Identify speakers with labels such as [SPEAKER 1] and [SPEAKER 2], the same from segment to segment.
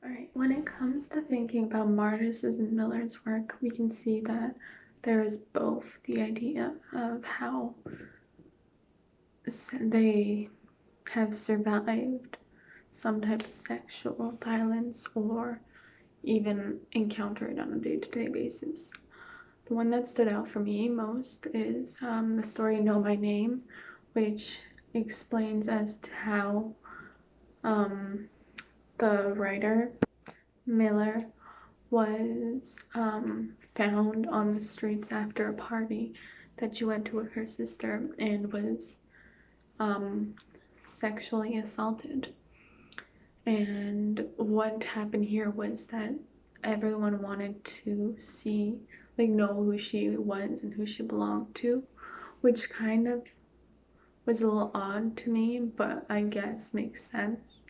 [SPEAKER 1] Alright, when it comes to thinking about Martis and Miller's work, we can see that there is both the idea of how they have survived some type of sexual violence or even encounter it on a day-to-day basis. The one that stood out for me most is the story Know My Name, which explains as to how the writer Miller was found on the streets after a party that she went to with her sister and was um, sexually assaulted. And what happened here was that everyone wanted to see, like, know who she was and who she belonged to, which kind of was a little odd to me, but I guess makes sense.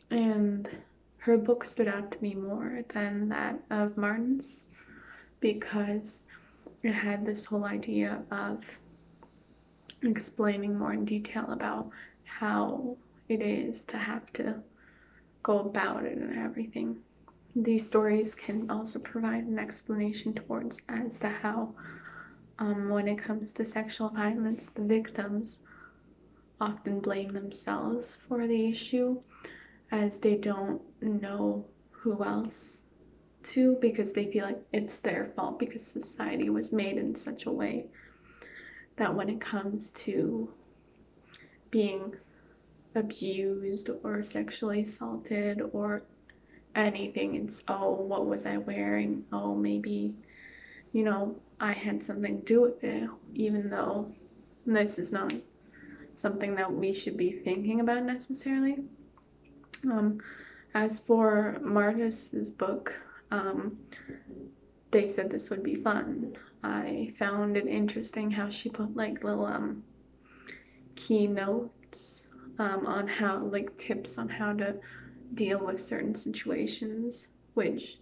[SPEAKER 1] And her book stood out to me more than that of Martin's because it had this whole idea of explaining more in detail about how it is to have to go about it and everything. These stories can also provide an explanation towards as to how, when it comes to sexual violence, the victims often blame themselves for the issue as they don't know who else to because they feel like it's their fault because society was made in such a way that when it comes to being abused or sexually assaulted or anything, it's, oh, what was I wearing? Oh, maybe, I had something to do with it, even though this is not something that we should be thinking about necessarily. Um, as for Martis's book, they said this would be fun. I found it interesting how she put like little keynotes on how, like, tips on how to deal with certain situations, which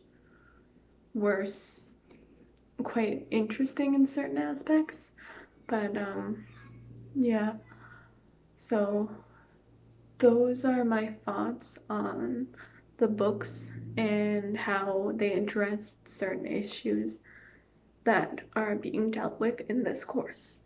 [SPEAKER 1] were quite interesting in certain aspects. But yeah, so those are my thoughts on the books and how they address certain issues that are being dealt with in this course.